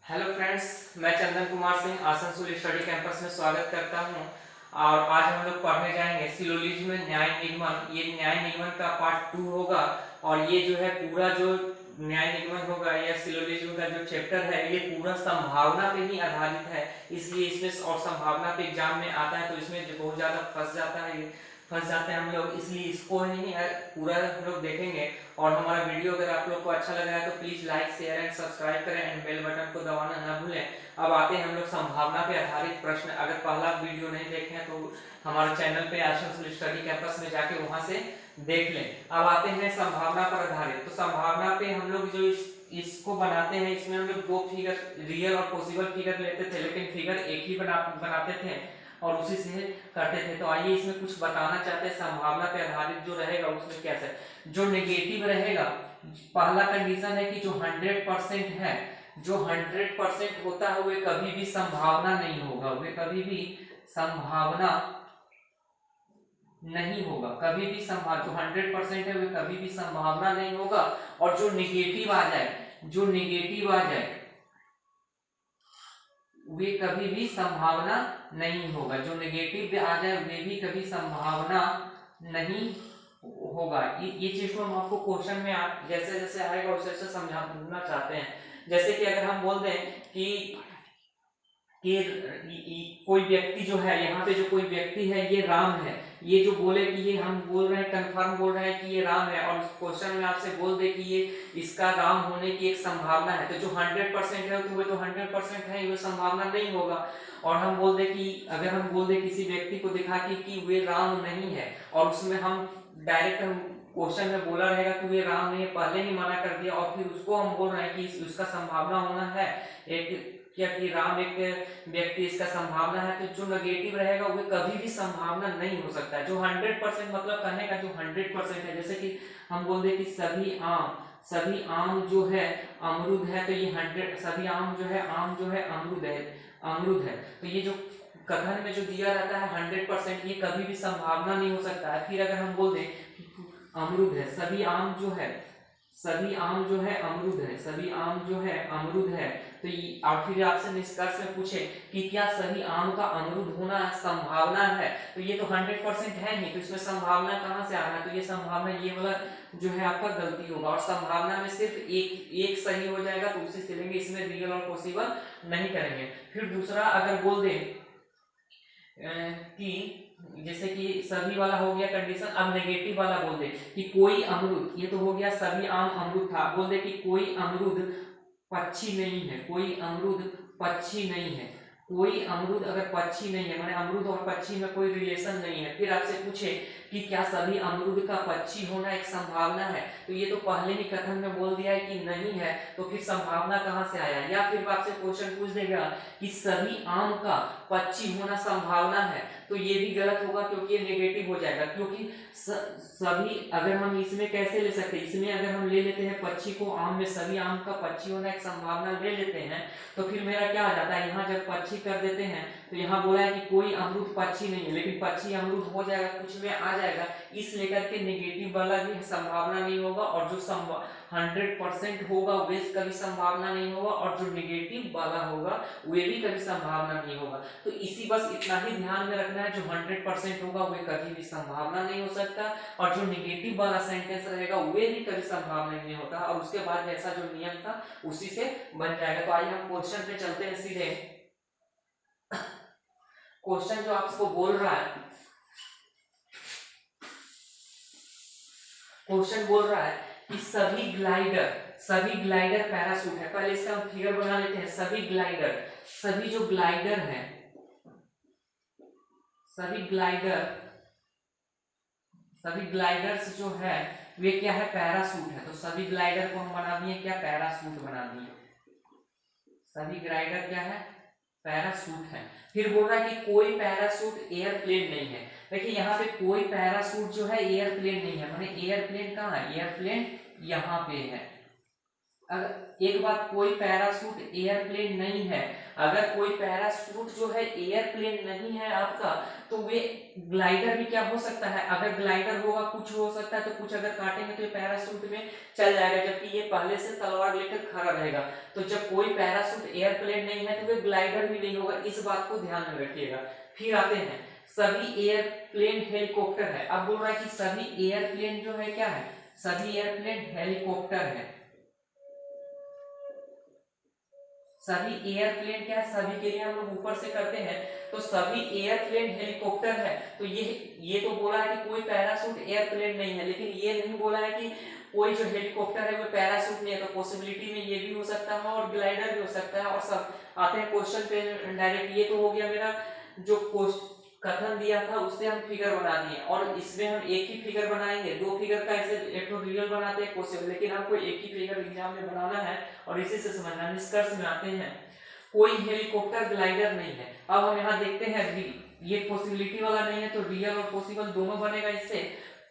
Hello friends, मैं Chandan Kumar Singh Asansol study campus में स्वागत करता हूं। और आज हम लोग पढ़ने जाएंगे सिलोजिज्म में न्याय निगमन। ये न्याय निगमन का पार्ट 2 होगा। और ये जो है पूरा जो न्याय निगमन होगा या सिलोजिज्म का जो चैप्टर है ये पूरा संभावना पे ही आधारित है। इसलिए इसमें और संभावना पे एग्जाम में आता है तो इसमें जो बहुत ज्यादा फंस जाते हैं हम लोग, इसलिए इसको ही पूरा हम लोग देखेंगे। और हमारा वीडियो अगर आप लोग को अच्छा लगा है तो please like share and subscribe करें एंड बेल बटन को दबाना ना भूलें। अब आते हैं हम लोग संभावना पे आधारित प्रश्न। अगर पहला वीडियो नहीं देखे हैं तो हमारे चैनल पे आसनसोल स्टडी कैंपस में जाके वहां से देख लें। अब आते हैं संभावना पर आधारित। तो संभावना पे हम लोग जो इसको बनाते हैं, इसमें हम लोग दो फिगर रियल और पॉसिबल फिगर लेते थे, लेकिन फिगर एक ही बनाते थे और उसी से करते थे। तो आइए इसमें कुछ बताना चाहते हैं संभावना पे आधारित जो रहेगा उसमें कैसे। जो नेगेटिव रहेगा, पहला कंडीशन है कि जो 100% है, जो 100% होता है वे कभी भी संभावना नहीं होगा, वे कभी भी संभावना नहीं होगा, कभी भी जो 100% है वे कभी भी संभावना नहीं होगा। और जो निगेटिव आ जाए, जो निगेटिव आ जाए वे कभी भी संभावना नहीं होगा, जो नेगेटिव आ जाए वे भी कभी संभावना नहीं होगा। ये चीज को हम आपको क्वेश्चन में जैसे जैसे आएगा वैसे वैसे समझाना चाहते हैं। जैसे कि अगर हम बोल दें कि कोई व्यक्ति जो है, यहाँ पे जो कोई व्यक्ति है ये राम है, ये जो बोले कि ये हम बोल रहे हैं कंफर्म बोल रहे हैं कि ये राम है, और क्वेश्चन में आपसे बोल दे कि ये इसका राम होने की एक संभावना है, तो जो 100% है तो वो तो 100% है, वो संभावना नहीं होगा। और हम बोल दे कि अगर हम बोल दे किसी व्यक्ति को दिखा कि वे राम नहीं है, और उसमें हम डायरेक्ट हम क्वेश्चन में बोला रहेगा कि वे राम नहीं है, पहले ही मना कर दिया, और फिर उसको हम बोल रहे हैं कि उसका संभावना होना है एक क्या कि राम एक व्यक्ति इसका संभावना है, तो जो नेगेटिव रहेगा वो कभी भी संभावना नहीं हो सकता है। जो 100% मतलब कहने का जो 100% है, जैसे कि हम बोल दे कि सभी आम जो है अमरूद है, तो ये 100 सभी आम जो है अमरूद है। तो ये जो कथन में जो दिया रहता है 100%, ये कभी भी संभावना नहीं हो सकता है। फिर अगर हम बोल दें अमरूद है, सभी आम जो है अमरूद है, सभी आम जो है अमरूद है, तो और फिर आपसे निष्कर्ष में पूछे कि क्या सभी आम का अमरूद होना संभावना है, तो ये तो 100% है ही, तो इसमें संभावना कहाँ से आना है, तो ये संभावना ये वाला जो है आपका गलती होगा। और संभावना में सिर्फ एक सही हो जाएगा तो उसी से लेंगे, इसमें रियल और पॉसिबल नहीं करेंगे। फिर दूसरा अगर बोल दें कि जैसे कि सभी वाला हो गया कंडीशन, अब नेगेटिव वाला बोल दे कि कोई अमरूद, ये तो हो गया सभी आम अमरूद था, बोल दे कि कोई अमरूद पक्षी नहीं है, कोई अमरूद पक्षी नहीं है, कोई अमरूद अगर पक्षी नहीं है माने अमरूद और पक्षी में कोई रिलेशन नहीं है। फिर आपसे पूछे कि क्या सभी अमरूद का पक्षी होना एक संभावना है, तो ये तो पहले ही कथन में बोल दिया है कि नहीं है, तो फिर संभावना कहाँ से आया। या फिर आपसे क्वेश्चन पूछ देगा कि सभी आम का पक्षी होना संभावना है, तो ये भी गलत होगा क्योंकि ये नेगेटिव हो जाएगा। क्योंकि सभी अगर हम इसमें कैसे ले सकते हैं, इसमें अगर हम ले लेते हैं पक्षी को आम में, सभी आम का पक्षी होना एक संभावना ले लेते हैं, तो फिर मेरा क्या आ जाता है, यहाँ जब पक्षी कर देते हैं तो यहाँ बोला है कि कोई अमरूद पक्षी नहीं है, लेकिन पक्षी अमरूद हो जाएगा, कुछ में आ जाएगा, इस लेकर के नेगेटिव वाला भी संभावना नहीं होगा, और जो 100% होगा वे कभी संभावना नहीं होगा, और जो नेगेटिव वाला होगा वे भी कभी संभावना नहीं होगा। तो इसी बस इतना ही ध्यान में रखना है, जो 100% होगा वे कभी भी संभावना नहीं हो सकता, और जो नेगेटिव वाला सेंटेंस रहेगा वे भी कभी संभावना नहीं होता, और उसके बाद जैसा जो नियम था उसी से बन जाएगा। तो आइए हम क्वेश्चन पे चलते हैं सीधे। क्वेश्चन जो आपको बोल रहा है, क्वेश्चन बोल रहा है कि सभी ग्लाइडर पैरासूट है। पहले इसका हम फिगर बना लेते हैं। सभी जो ग्लाइडर है, सभी ग्लाइडर्स जो है वे क्या है, पैरासूट है। तो सभी ग्लाइडर को हम बना दिए क्या, पैरासूट बना दिए। सभी ग्लाइडर क्या है, पैरासूट है। फिर बोल रहा है कि कोई पैरासूट एयरप्लेन नहीं है। देखिए यहाँ पे कोई पैरासूट जो है एयरप्लेन नहीं है, माने एयरप्लेन कहाँ है, एयरप्लेन यहाँ पे है, अगर एक बात, कोई पैराशूट एयरप्लेन नहीं है। अगर कोई पैराशूट जो है एयरप्लेन नहीं है आपका, तो वे ग्लाइडर भी क्या हो सकता है। अगर ग्लाइडर होगा कुछ हो सकता है, तो कुछ अगर काटेंगे तो ये पैराशूट में चल जाएगा, जबकि ये पहले से तलवार लेकर खड़ा रहेगा। तो जब कोई पैराशूट एयरप्लेन नहीं है तो वे ग्लाइडर भी नहीं होगा, इस बात को ध्यान में रखिएगा। फिर आते हैं, सभी एयरप्लेन हेलीकॉप्टर है। अब बोल रहा है कि सभी एयरप्लेन जो है क्या है, सभी एयरप्लेन हेलीकॉप्टर है। सभी एयरप्लेन क्या है, सभी के लिए हम लोग ऊपर से करते हैं, तो सभी एयरप्लेन हेलीकॉप्टर है। तो ये तो बोला है कि कोई पैराशूट एयरप्लेन नहीं है, लेकिन ये नहीं बोला है कि कोई जो हेलीकॉप्टर है वो पैराशूट नहीं है। तो पॉसिबिलिटी में ये भी हो सकता है और ग्लाइडर भी हो सकता है। और सब आते हैं क्वेश्चन पे डायरेक्ट। ये तो हो गया मेरा जो कथन दिया था, उससे हम फिगर बना दिए, और इसमें हम एक ही फिगर बनाएंगे। दो फिगर का ऐसे एक तो रियल बनाते हैं क्वेश्चन, लेकिन हमको एक ही फिगर एग्जाम में बनाना है और इसी से समझना। निष्कर्ष में आते हैं, कोई हेलीकॉप्टर ग्लाइडर नहीं है। अब हम यहाँ देखते हैं, ये पॉसिबिलिटी वाला नहीं है तो रियल और पॉसिबल दोनों बनेगा। इससे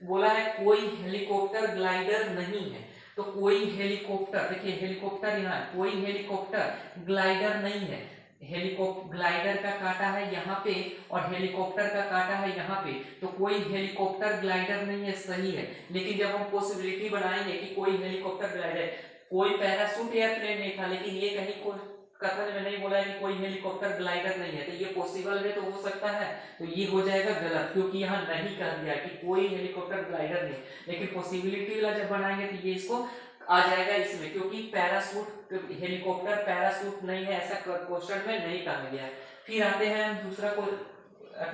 बोला है कोई हेलीकॉप्टर ग्लाइडर नहीं है, तो कोई हेलीकॉप्टर, देखिए हेलीकॉप्टर यहाँ है, कोई हेलीकॉप्टर ग्लाइडर नहीं है। हेलीकॉप्टर ग्लाइडर का काटा है यहाँ पे और हेलीकॉप्टर का काटा है यहाँ पे, तो कोई हेलीकॉप्टर ग्लाइडर नहीं है, सही है। लेकिन जब हम पॉसिबिलिटी बनाएंगे कि कोई हेलीकॉप्टर ग्लाइडर, कोई पैराशूट एयरप्लेन नहीं था, लेकिन ये कहीं को कथन में नहीं बोला है कि कोई हेलीकॉप्टर ग्लाइडर नहीं है, तो ये पॉसिबल है तो हो सकता है, तो ये हो जाएगा गलत, क्योंकि यहाँ नहीं कह दिया कि कोई हेलीकॉप्टर ग्लाइडर नहीं। लेकिन पॉसिबिलिटी वाला जब बनाएंगे तो ये इसको आ जाएगा इसमें, क्योंकि पैराशूट हेलीकॉप्टर पैराशूट नहीं है, ऐसा क्वेश्चन में नहीं कहा गया है। फिर आते हैं हम दूसरा को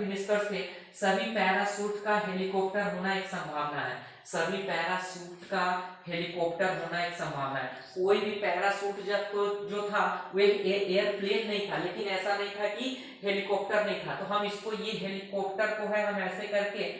निष्कर्ष पे, सभी पैराशूट का हेलीकॉप्टर होना एक संभावना है। सभी पैराशूट का हेलीकॉप्टर होना एक संभावना है। कोई भी पैराशूट जब तो जो था वो एयरप्लेन नहीं था, लेकिन ऐसा नहीं था कि हेलीकॉप्टर नहीं था। तो हम इसको, ये हेलीकॉप्टर को है हम ऐसे करके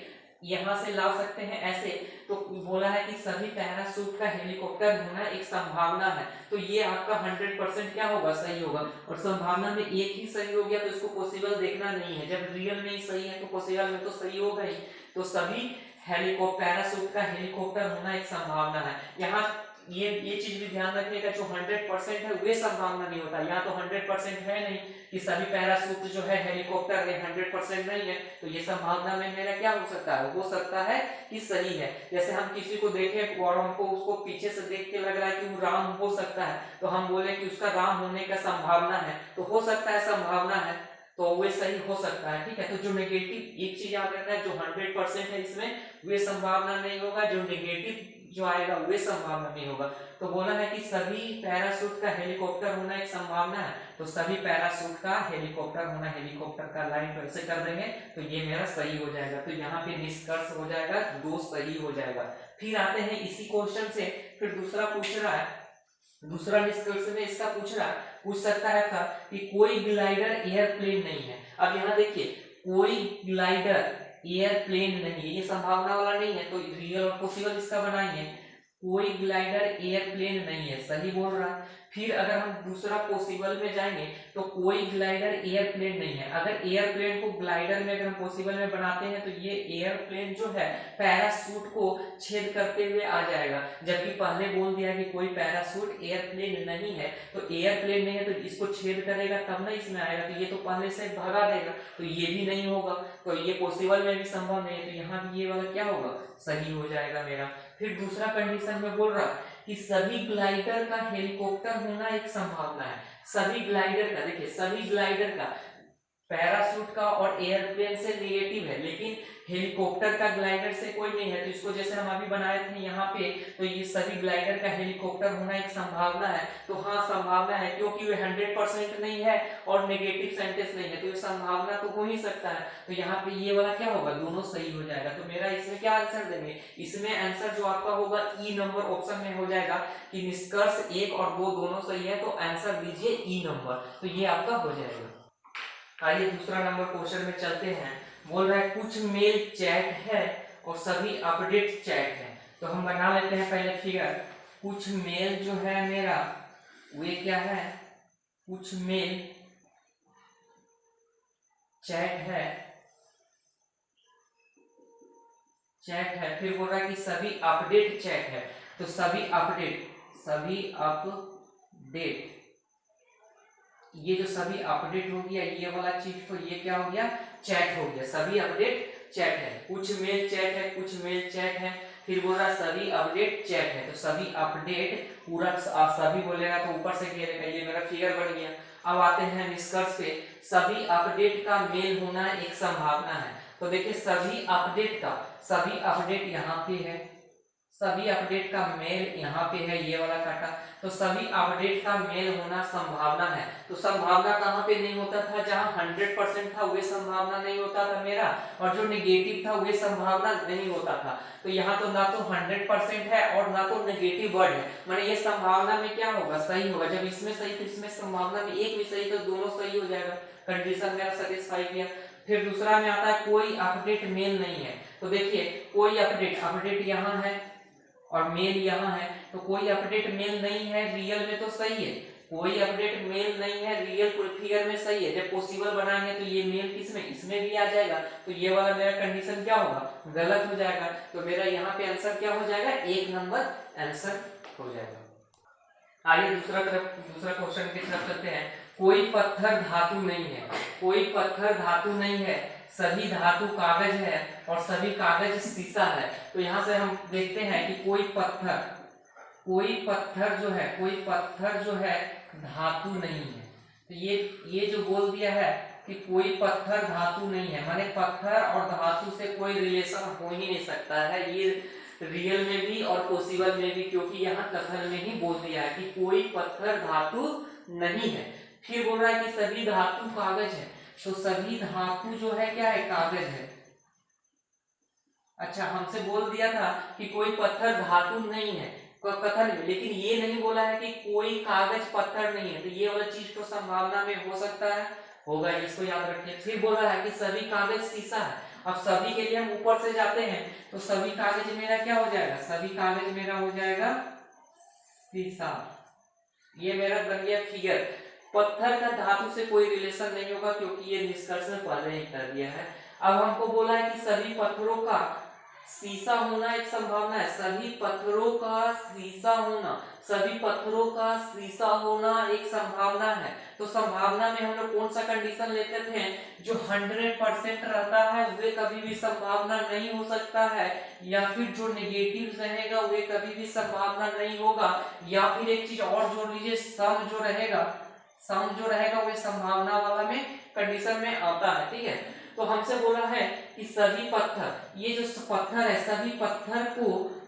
यहाँ से ला सकते हैं ऐसे। तो बोला है कि सभी पैराशूट का हेलीकॉप्टर होना एक संभावना है, तो ये आपका 100% क्या होगा, सही होगा। और संभावना में एक ही सही हो गया तो इसको पॉसिबल देखना नहीं है, जब रियल में ही सही है तो पॉसिबल में तो सही होगा ही। तो सभी हेलीकॉप्टर पैराशूट का हेलीकॉप्टर होना एक संभावना है। यहाँ ये चीज भी ध्यान रखिएगा, जो 100% है वे संभावना नहीं होता। यहाँ तो 100% है नहीं कि सभी पैराशूट जो है हेलीकॉप्टर है, 100% नहीं है, तो ये संभावना में मेरा क्या हो सकता है, हो सकता है कि सही है। जैसे हम किसी को देखें और हमको उसको पीछे से देख के लग रहा है कि वो राम हो सकता है, तो हम बोले कि उसका राम होने का संभावना है, तो हो सकता है संभावना है, तो वे सही हो सकता है। ठीक है, तो जो नेगेटिव, एक चीज याद रखना है, जो 100% है इसमें वे संभावना नहीं होगा, जो नेगेटिव जो आएगा वे संभावना नहीं होगा। तो बोला है कि सभी पैराशूट का हेलीकॉप्टर होना एक संभावना है, तो सभी पैराशूट का हेलीकॉप्टर होना, हेलीकॉप्टर का लाइन पर ऐसे कर देंगे तो ये मेरा सही हो जाएगा। तो यहाँ पे निष्कर्ष हो जाएगा, दो सही हो जाएगा। फिर आते हैं इसी क्वेश्चन से, फिर दूसरा पूछ रहा है, दूसरा निष्कर्ष में इसका पूछ सकता है था कि कोई ग्लाइडर एयरप्लेन नहीं है। अब यहाँ देखिए, कोई ग्लाइडर एयरप्लेन नहीं है, ये संभावना वाला नहीं है, तो रियल और पॉसिबल इसका बनाएंगे। कोई ग्लाइडर एयरप्लेन नहीं है, सही बोल रहा है। फिर अगर हम दूसरा पॉसिबल में जाएंगे तो कोई ग्लाइडर एयरप्लेन नहीं है। अगर एयरप्लेन को ग्लाइडर में अगर हम पॉसिबल में बनाते हैं तो ये एयरप्लेन जो है पैराशूट को छेद करते हुए आ जाएगा, जबकि पहले बोल दिया कि कोई पैराशूट एयरप्लेन नहीं है, तो एयरप्लेन नहीं है तो इसको छेद करेगा तब ना इसमें आएगा, तो ये तो पहले से भगा देगा, तो ये भी नहीं होगा, तो ये पॉसिबल में भी संभव नहीं है, तो यहाँ भी ये वाला क्या होगा, सही हो जाएगा मेरा। फिर दूसरा कंडीशन में बोल रहा कि सभी ग्लाइडर का हेलीकॉप्टर होना एक संभावना है। सभी ग्लाइडर का, देखिए सभी ग्लाइडर का, पैराशूट का और एयरप्लेन से नेगेटिव है, लेकिन हेलीकॉप्टर का ग्लाइडर से कोई नहीं है, तो इसको जैसे हम अभी बनाए थे यहाँ पे, तो ये सभी ग्लाइडर का हेलीकॉप्टर होना एक संभावना है। तो हाँ संभावना है, क्योंकि वे 100% नहीं है और नेगेटिव सेंटेंस नहीं है, तो ये संभावना तो हो ही सकता है। तो यहाँ पे ये वाला क्या होगा, दोनों सही हो जाएगा। तो मेरा इसमें क्या आंसर देंगे, इसमें आंसर जो आपका होगा ई नंबर ऑप्शन में हो जाएगा कि निष्कर्ष 1 और 2 दोनों सही है, तो आंसर दीजिए ई नंबर, तो ये आपका हो जाएगा। आइए दूसरा नंबर क्वेश्चन में चलते हैं। बोल रहा है कुछ मेल चैट है और सभी अपडेट चैट है। तो हम बना लेते हैं पहले फिगर। कुछ मेल जो है मेरा वे क्या है, कुछ मेल चैट है, फिर बोल रहा है कि सभी अपडेट चैट है, तो सभी अपडेट, सभी अपडेट, ये जो सभी अपडेट हो गया ये वाला चीज, तो ये क्या हो गया, चैट हो गया, सभी अपडेट चैट है, कुछ मेल चैट है, कुछ मेल चैट है, फिर बोल रहा सभी अपडेट चैट है, तो सभी अपडेट पूरा सभी बोलेगा तो ऊपर से घेरेगा, ये मेरा फिगर बन गया। अब आते हैं निष्कर्ष पे, सभी अपडेट का मेल होना एक संभावना है, तो देखिए सभी अपडेट का, सभी अपडेट यहाँ पे है, सभी अपडेट का मेल यहाँ पे है, ये वाला काटा, तो सभी अपडेट का मेल होना संभावना है, तो संभावना कहाँ पे नहीं होता था, जहाँ 100% था वही संभावना नहीं होता था मेरा, और जो नेगेटिव था वही संभावना नहीं होता था, तो यहाँ तो ना तो 100% है और ना तो नेगेटिव वर्ड है, माने ये संभावना में क्या होगा, सही होगा, जब इसमें सही तो इसमें संभावना में एक भी सही तो दोनों सही हो जाएगा, कंडीशन मेरा सेटिस्फाई किया। फिर दूसरा में आता है कोई अपडेट मेल नहीं है, तो देखिए कोई अपडेट, अपडेट यहाँ है और मेल यहाँ है, तो कोई अपडेट मेल नहीं है, रियल में तो सही है, कोई अपडेट मेल नहीं है, रियल फिगर में सही है, जब पॉसिबल बनाएंगे तो ये मेल किसमें, इसमें भी आ जाएगा, तो ये वाला मेरा कंडीशन क्या होगा, गलत हो जाएगा, तो मेरा यहाँ पे आंसर क्या हो जाएगा, 1 नंबर आंसर हो जाएगा। आइए दूसरा क्वेश्चन की तरफ चलते हैं, कोई पत्थर धातु नहीं है, कोई पत्थर धातु नहीं है, सभी धातु कागज है और सभी कागज शीशा है, तो यहाँ से हम देखते हैं कि कोई पत्थर जो है, कोई पत्थर जो है धातु नहीं है, तो ये जो बोल दिया है कि कोई पत्थर धातु नहीं है, माने पत्थर और धातु से कोई रिलेशन हो ही नहीं सकता है, ये रियल में भी और पॉसिबल में भी, क्योंकि यहाँ कथन में ही बोल दिया है कि कोई पत्थर धातु नहीं है। फिर बोल रहा है कि सभी धातु कागज है, तो सभी धातु जो है क्या है, कागज है। अच्छा, हमसे बोल दिया था कि कोई पत्थर धातु नहीं है कथन में, लेकिन ये नहीं बोला है कि कोई कागज पत्थर नहीं है, तो ये वाला चीज तो संभावना में हो सकता है, होगा, इसको याद रखिए। फिर बोल रहा है कि सभी कागज शीशा है, अब सभी के लिए हम ऊपर से जाते हैं, तो सभी कागज मेरा क्या हो जाएगा, सभी कागज मेरा हो जाएगा शीशा, ये मेरा बन गया फिगर। पत्थर का धातु से कोई रिलेशन नहीं होगा, क्योंकि ये निष्कर्ष में पहले ही कर दिया है। अब हमको बोला है कि सभी पत्थरों का शीशा होना एक संभावना है, सभी पत्थरों का शीशा होना, सभी पत्थरों का शीशा होना एक संभावना है, तो संभावना में हम लोग कौन सा कंडीशन लेते थे, जो 100% रहता है वे कभी भी संभावना नहीं हो सकता है, या फिर जो नेगेटिव रहेगा वे कभी भी संभावना नहीं होगा, या फिर एक चीज और जोड़ लीजिए, सम जो रहेगा वे संभावना वाला में कंडीशन में आता है, ठीक है। तो हमसे बोला है कि सभी पत्थर, ये जो पत्थर है सभी पत्थर को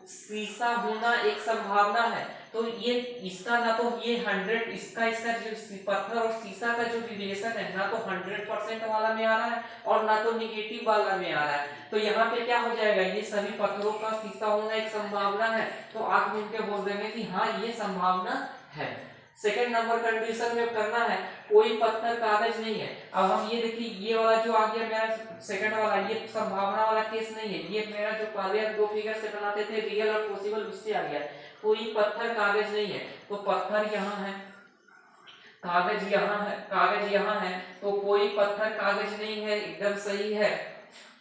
शीशा होना एक संभावना है, तो ये इसका ना तो ये 100 इसका जो पत्थर और शीशा का जो रिलेशन है ना तो 100% वाला में आ रहा है और ना तो निगेटिव वाला में आ रहा है, तो यहाँ पे क्या हो जाएगा, ये सभी पत्थरों का शीशा होना एक संभावना है, तो आंख मूंद के बोल देंगे कि हाँ ये संभावना है। सेकेंड नंबर कंडीशन में करना है कोई पत्थर कागज नहीं है। अब हम ये देखिए, ये वाला जो आ गया मेरा सेकंड वाला, ये संभावना वाला केस नहीं है, ये मेरा जो पहले दो फिगर से बनाते थे रियल और पॉसिबल, उससे आ गया। कोई पत्थर कागज नहीं है, तो पत्थर यहाँ है, कागज यहाँ है, तो कोई पत्थर कागज नहीं है, एकदम सही है,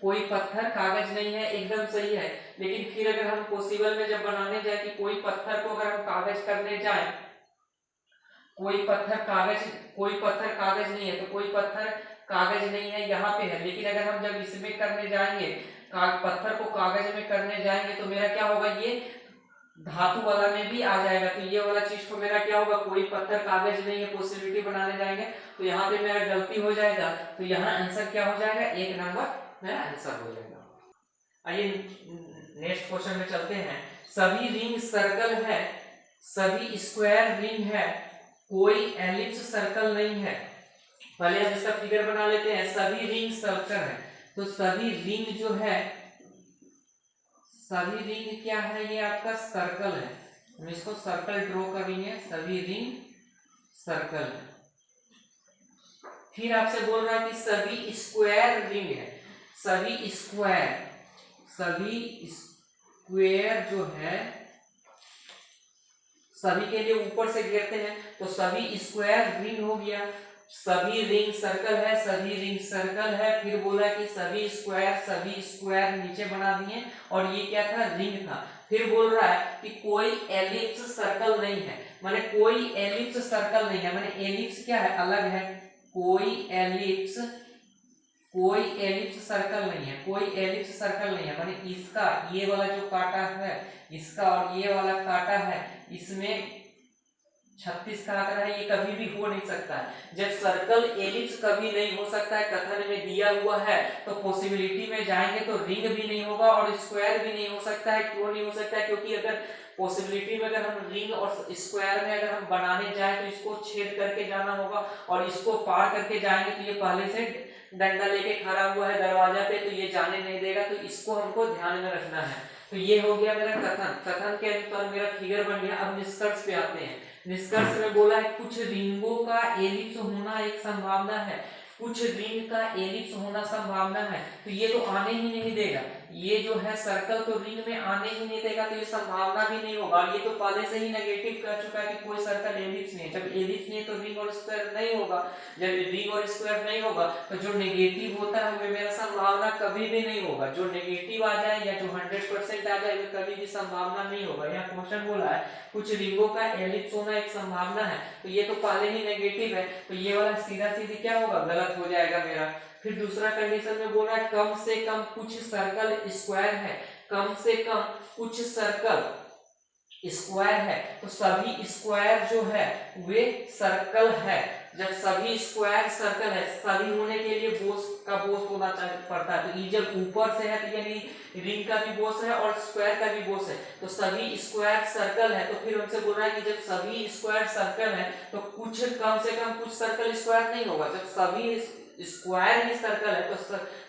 कोई पत्थर कागज नहीं है, एकदम सही है। लेकिन फिर अगर हम पॉसिबल में जब बनाने जाए कि कोई पत्थर को अगर हम कागज करने जाए, कोई पत्थर कागज नहीं है, तो कोई पत्थर कागज नहीं है यहाँ पे है, लेकिन अगर हम जब इसमें करने जाएंगे, पत्थर को कागज में करने जाएंगे, तो मेरा क्या होगा, ये धातु वाला में भी आ जाएगा, तो ये वाला चीज तो मेरा क्या होगा, कोई पत्थर कागज नहीं है, पॉसिबिलिटी बनाने जाएंगे तो यहाँ पे मेरा गलती हो जाएगा, तो यहाँ आंसर क्या हो जाएगा, 1 नंबर मेरा आंसर हो जाएगा। आइए नेक्स्ट क्वेश्चन में चलते हैं। सभी रिंग सर्कल है, सभी स्क्वायर रिंग है, कोई एलिप्स सर्कल नहीं है। पहले हम इसका फिगर बना लेते हैं। सभी रिंग सर्कल है, तो सभी रिंग जो है, सभी रिंग क्या है, ये आपका सर्कल है, हम इसको सर्कल ड्रॉ करेंगे, सभी रिंग सर्कल है। फिर आपसे बोल रहा है कि सभी स्क्वायर रिंग है, सभी स्क्वायर जो है, सभी के लिए ऊपर से घेरते हैं, तो सभी स्क्वायर रिंग हो गया, सभी रिंग सर्कल है, सभी रिंग सर्कल है। फिर बोला कि सभी स्क्वायर नीचे बना दिए, और ये क्या था, रिंग था। फिर बोल रहा है कि कोई एलिप्स सर्कल नहीं है, माने कोई एलिप्स सर्कल नहीं है, माने एलिप्स क्या है, अलग है, कोई एलिप्स सर्कल नहीं है, कोई एलिप्स सर्कल नहीं है, माने इसका ये वाला जो काटा है, इसका और ये वाला काटा है, इसमें 36 का आंकड़ा है, ये कभी भी हो नहीं सकता है। जब सर्कल एलिप्स कभी नहीं हो सकता है कथन में दिया हुआ है, तो पॉसिबिलिटी में जाएंगे तो रिंग भी नहीं होगा और स्क्वायर भी नहीं हो सकता है। क्यों नहीं हो सकता है? क्योंकि अगर पॉसिबिलिटी में अगर हम रिंग और स्क्वायर में अगर हम बनाने जाए तो इसको छेद करके जाना होगा और इसको पार करके जाएंगे तो ये पहले से डंडा लेके खड़ा हुआ है दरवाजा पे, तो ये जाने नहीं देगा, तो इसको हमको ध्यान में रखना है। तो ये हो गया मेरा कथन, कथन के अनुसार मेरा फिगर बन गया। अब निष्कर्ष पे आते हैं। निष्कर्ष में बोला है कुछ रिंगों का एलिप्स होना एक संभावना है, कुछ रिंग का एलिप्स होना संभावना है, तो ये तो आने ही नहीं देगा, ये जो है सर्कल तो रिंग में आने ही नहीं देगा, तो ये संभावना भी नहीं होगा। ये तो पहले से ही नेगेटिव कर चुका है कि कोई सर्कल एलिप्स नहीं है। जब एलिप्स नहीं है तो रिंग और स्क्वायर नहीं होगा, जब रिंग और स्क्वायर नहीं होगा तो जो नेगेटिव होता है वो मेरा संभावना कभी भी नहीं होगा। जो नेगेटिव आ जाए या जो 100% आ जाए वो कभी भी संभावना नहीं होगा। यहाँ क्वेश्चन बोला है कुछ रिंगों का एलिप्स होना एक संभावना है, तो ये तो पहले ही नेगेटिव है, तो ये वाला सीधा सीधी क्या होगा, गलत हो जाएगा मेरा। फिर दूसरा कंडीशन में बोल रहा है कम से कम कुछ सर्कल स्क्वायर है, कम से कम कुछ सर्कल स्क्वायर है, तो सभी स्क्वायर जो है वे सर्कल है। जब सभी स्क्वायर सर्कल है, सभी होने के लिए बोस का बोस होना पड़ता है, तो ये जब ऊपर से है तो यानी रिंग का भी बोस है और स्क्वायर का भी बोस है, तो सभी स्क्वायर सर्कल है। तो फिर हमसे बोल रहा है कि जब सभी स्क्वायर सर्कल है तो कुछ कम से कम कुछ सर्कल स्क्वायर नहीं होगा। जब सभी स्क्वायर ही सर्कल है तो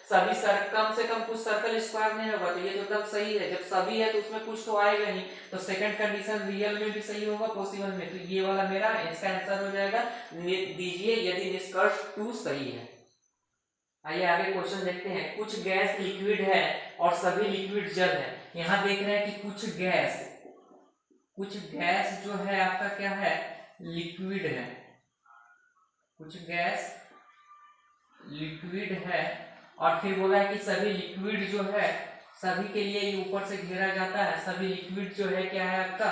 सभी कम से कम कुछ सर्कल स्क्वायर नहीं होगा, तो ये तो एकदम सही है। जब सभी है तो उसमें कुछ तो आएगा नहीं, तो सेकंड कंडीशन रियल में भी सही होगा, पॉसिबल में, तो ये वाला मेरा इसका आंसर हो जाएगा। दीजिए यदि निष्कर्ष 2 सही है। आइए आगे क्वेश्चन देखते हैं। कुछ गैस लिक्विड है और सभी लिक्विड जल है। यहाँ देख रहे हैं कि कुछ गैस जो है आपका क्या है, लिक्विड है, कुछ गैस लिक्विड है, और फिर बोला है कि सभी लिक्विड जो है सभी के लिए ये ऊपर से घेरा जाता है, सभी लिक्विड जो है क्या है आपका,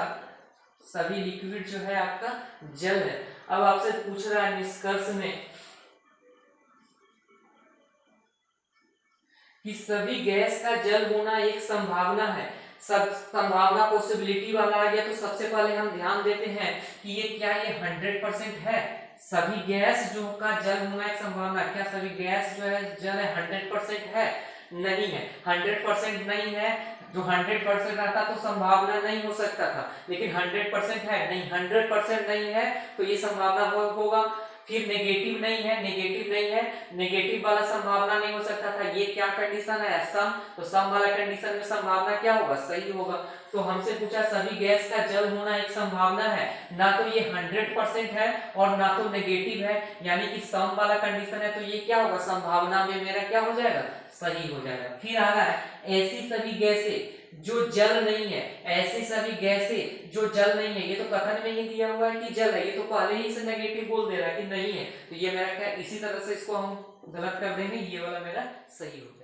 सभी लिक्विड जो है आपका जल है। अब आपसे पूछ रहा है निष्कर्ष में कि सभी गैस का जल होना एक संभावना है। सब संभावना पॉसिबिलिटी वाला आ गया, तो सबसे पहले हम ध्यान देते हैं कि ये क्या, ये 100% है। सभी गैस जो का जल होना एक संभावना, क्या सभी गैस जो है जल है 100% है? नहीं है, 100% नहीं है। जो 100% आता तो संभावना नहीं हो सकता था, लेकिन 100% है नहीं, 100% नहीं है तो ये संभावना होगा। फिर नेगेटिव नहीं है, नेगेटिव वाला संभावना नहीं हो सकता था। ये क्या कंडीशन है, सम, तो सम वाला कंडीशन में संभावना क्या होगा, सही होगा। तो हमसे पूछा सभी गैस का जल होना एक संभावना है, ना तो ये 100% है और ना तो नेगेटिव है, यानी कि सम वाला कंडीशन है, तो ये क्या होगा, संभावना में मेरा क्या हो जाएगा, सही हो जाएगा। फिर आ रहा है ऐसी सभी गैसें जो जल नहीं है, ऐसी सभी गैसें जो जल नहीं है, ये तो कथन में ही दिया हुआ है कि जल है, ये तो पहले ही से नेगेटिव बोल दे रहा है कि नहीं है, तो ये मेरा क्या, इसी तरह से इसको हम गलत कर देंगे, ये वाला मेरा सही हो जाएगा।